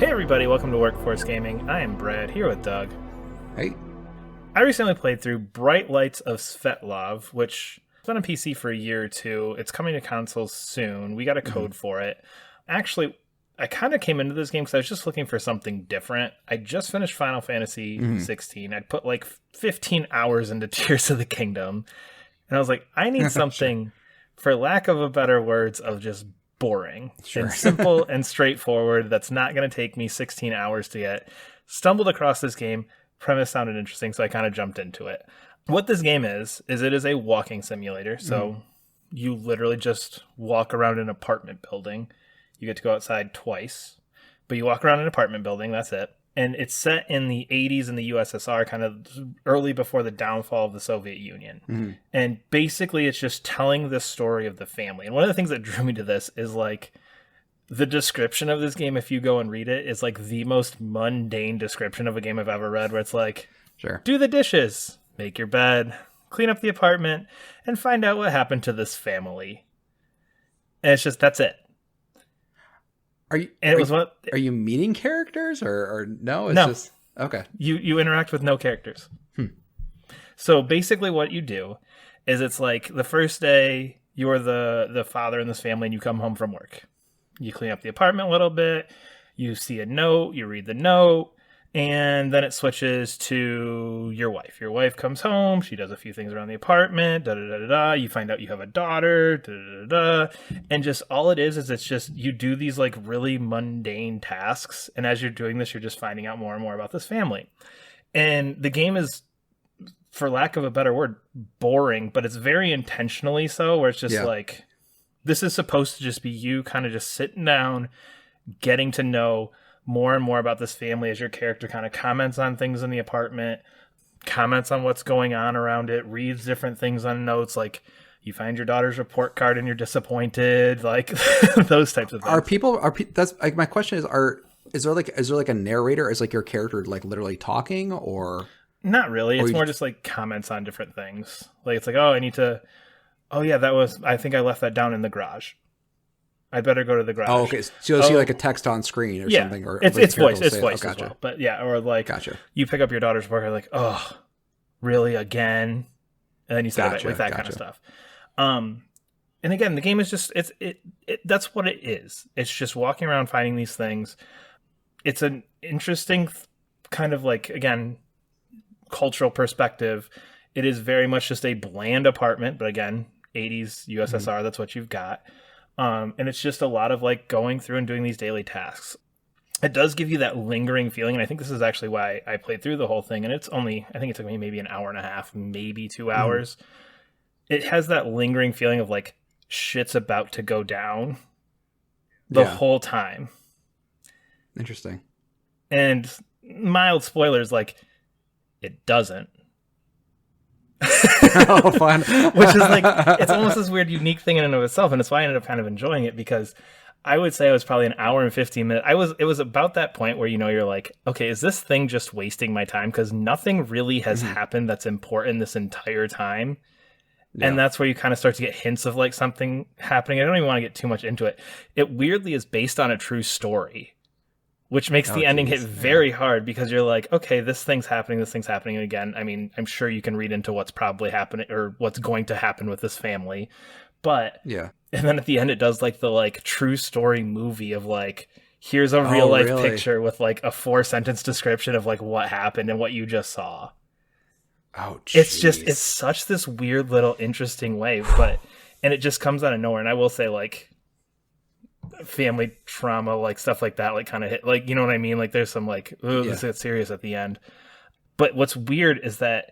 Hey everybody, welcome to Workforce Gaming. I am Brad, here with Doug. Hey. I recently played through Bright Lights of Svetlov, which has been on PC for a year or two. It's coming to consoles soon. We got a code for it. Actually, I kind of came into this game because I was just looking for something different. I just finished Final Fantasy 16. I'd put like 15 hours into Tears of the Kingdom. And I was like, I need something, for lack of a better words, of just boring and simple and straightforward. That's not going to take me 16 hours to get. Stumbled across this game. Premise sounded interesting, so I kind of jumped into it. What this game is it is a walking simulator. So you literally just walk around an apartment building. You get to go outside twice, but you walk around an apartment building. That's it. And it's set in the 80s in the USSR, kind of early before the downfall of the Soviet Union. And basically it's just telling the story of the family. And one of the things that drew me to this is like the description of this game, if you go and read it, is like the most mundane description of a game I've ever read, where it's like, do the dishes, make your bed, clean up the apartment, and find out what happened to this family. And it's just, that's it. Are you meeting characters or no? It's just okay. You interact with no characters. So basically what you do is it's like the first day you're the father in this family and you come home from work. You clean up the apartment a little bit, you see a note, you read the note, and then it switches to your wife. Your wife comes home, she does a few things around the apartment, da-da-da-da-da. You find out you have a daughter, da-da-da-da. And just all it is it's just you do these like really mundane tasks. And as you're doing this, you're just finding out more and more about this family. And the game is, for lack of a better word, boring, but it's very intentionally so, where it's just like, this is supposed to just be you kind of just sitting down, getting to know more and more about this family as your character kind of comments on things in the apartment, comments on what's going on around it, reads different things on notes, like you find your daughter's report card and you're disappointed, like those types of things. That's like my question is there like a narrator? Is like your character like literally talking or not really? It's more just like comments on different things. Like it's like, I think I left that down in the garage. I better go to the garage. Oh, okay. So you'll see like a text on screen or something, or it's voice as gotcha. well. But or like you pick up your daughter's work, like, oh, really again? And then you say like that kind of stuff. And again, the game is just that's what it is. It's just walking around finding these things. It's an interesting kind of like, again, cultural perspective. It is very much just a bland apartment, but again, 80s USSR, that's what you've got. And it's just a lot of like going through and doing these daily tasks. It does give you that lingering feeling. And I think this is actually why I played through the whole thing. And I think it took me maybe an hour and a half, maybe 2 hours. It has that lingering feeling of like shit's about to go down the whole time. Interesting. And mild spoilers, like it doesn't. Oh, fun. Which is like, it's almost this weird, unique thing in and of itself, and it's why I ended up kind of enjoying it, because I would say I was probably an hour and 15 minutes. It was about that point where, you're like, okay, is this thing just wasting my time? Because nothing really has happened that's important this entire time. Yeah. And that's where you kind of start to get hints of like something happening. I don't even want to get too much into it. It weirdly is based on a true story, which makes the ending hit very hard, because you're like, okay, this thing's happening. And again, I mean, I'm sure you can read into what's probably happening or what's going to happen with this family. But, and then at the end, it does like the like true story movie of like, here's a real life picture with like a 4-sentence description of like what happened and what you just saw. Oh, geez. It's such this weird little interesting way, and it just comes out of nowhere. And I will say, like, family trauma, like stuff like that, like kind of hit, like, you know what I mean? Like there's some like, this gets serious at the end. But what's weird is that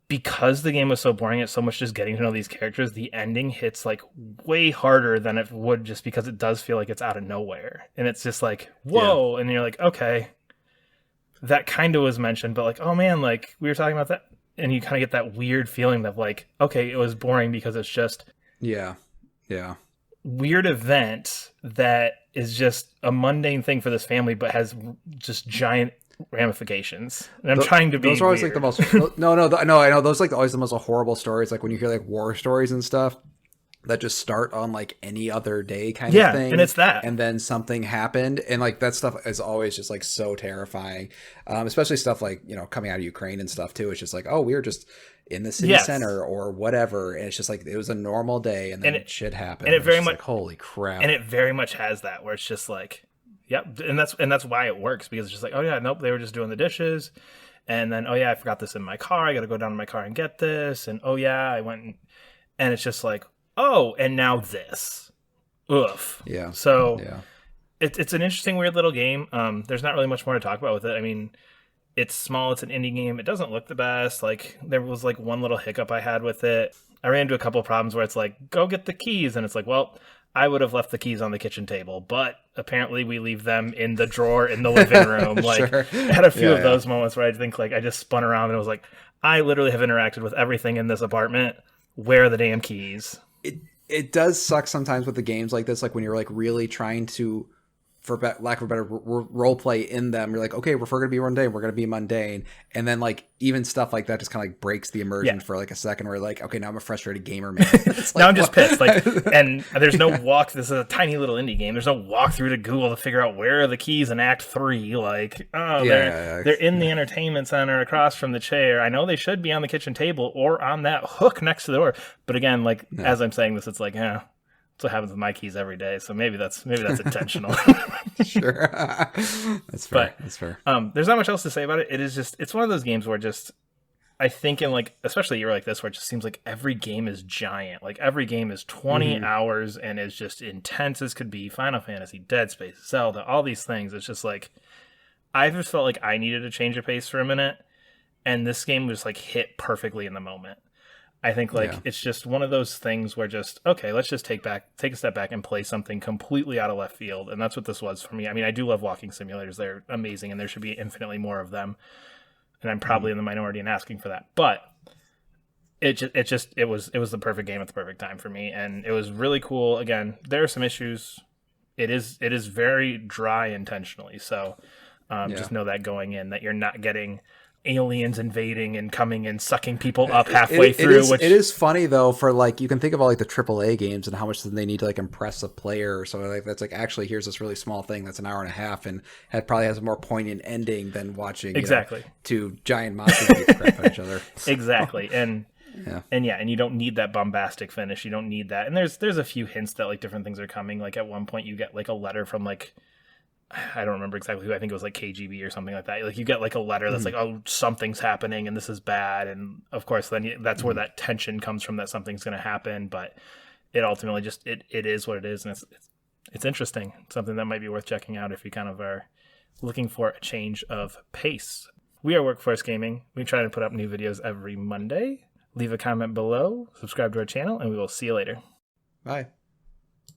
because the game was so boring, it's so much just getting to know these characters, the ending hits like way harder than it would, just because it does feel like it's out of nowhere. And it's just like, whoa. And you're like, okay, that kind of was mentioned, but like, oh man, like we were talking about that. And you kind of get that weird feeling of like, okay, it was boring because it's just weird event that is just a mundane thing for this family, but has just giant ramifications. And I'm trying to be those are always weird. like the most no I know those are like always the most horrible stories, like when you hear like war stories and stuff. that just start on like any other day kind of thing. And it's that. And then something happened. And like that stuff is always just like so terrifying. Especially stuff like, you know, coming out of Ukraine and stuff too. It's just like, oh, we were just in the city center or whatever. And it's just like, it was a normal day and then shit happened. And it very much, like, holy crap. And it very much has that where it's just like, yep. And that's why it works, because it's just like, oh yeah, nope, they were just doing the dishes. And then, oh yeah, I forgot this in my car. I got to go down to my car and get this. And oh yeah, I went and it's just like, oh, and now this. Oof. Yeah. So it's an interesting, weird little game. There's not really much more to talk about with it. I mean, it's small. It's an indie game. It doesn't look the best. Like, there was like one little hiccup I had with it. I ran into a couple of problems where it's like, go get the keys. And it's like, well, I would have left the keys on the kitchen table, but apparently we leave them in the drawer in the living room. Like, I had a few of those moments where I think like I just spun around and it was like, I literally have interacted with everything in this apartment. Where are the damn keys? It does suck sometimes with the games like this, like when you're like really trying to, for lack of a better role play in them, you're like, okay, we're going to be mundane, we're going to be mundane, and then like even stuff like that just kind of like breaks the immersion for like a second. Where you're like, okay, now I'm a frustrated gamer, man. Like, now I'm just pissed. Like, and there's no walk. This is a tiny little indie game. There's no walk through to Google to figure out where are the keys in Act 3. Like, oh, they're in the entertainment center across from the chair. I know they should be on the kitchen table or on that hook next to the door. But again, like as I'm saying this, it's like, that's what happens with my keys every day. So maybe that's intentional. Sure. That's fair. That's fair. There's not much else to say about it. It's one of those games where just, I think in like, especially a year like this, where it just seems like every game is giant. Like every game is 20 hours and is just intense as could be. Final Fantasy, Dead Space, Zelda, all these things. It's just like, I just felt like I needed to change a pace for a minute. And this game was like hit perfectly in the moment. I think like it's just one of those things where just, okay, let's just take a step back and play something completely out of left field. And that's what this was for me. I mean, I do love walking simulators. They're amazing and there should be infinitely more of them. And I'm probably in the minority in asking for that. But it was the perfect game at the perfect time for me. And it was really cool. Again, there are some issues. It is very dry intentionally. So just know that going in, that you're not getting aliens invading and coming and sucking people up halfway through. It is funny though, for like, you can think of all like the AAA games and how much they need to like impress a player or something like that's like, actually here's this really small thing that's an hour and a half and it probably has a more poignant ending than watching two giant monsters get crap at each other. Exactly. And and you don't need that bombastic finish. You don't need that. And there's a few hints that like different things are coming. Like at one point you get like a letter from like, I don't remember exactly who. I think it was like KGB or something like that. Like you get like a letter that's like, oh, something's happening and this is bad. And of course, then that's where that tension comes from, that something's going to happen. But it ultimately just, it is what it is. And it's interesting. It's something that might be worth checking out if you kind of are looking for a change of pace. We are Workforce Gaming. We try to put up new videos every Monday. Leave a comment below, subscribe to our channel, and we will see you later. Bye.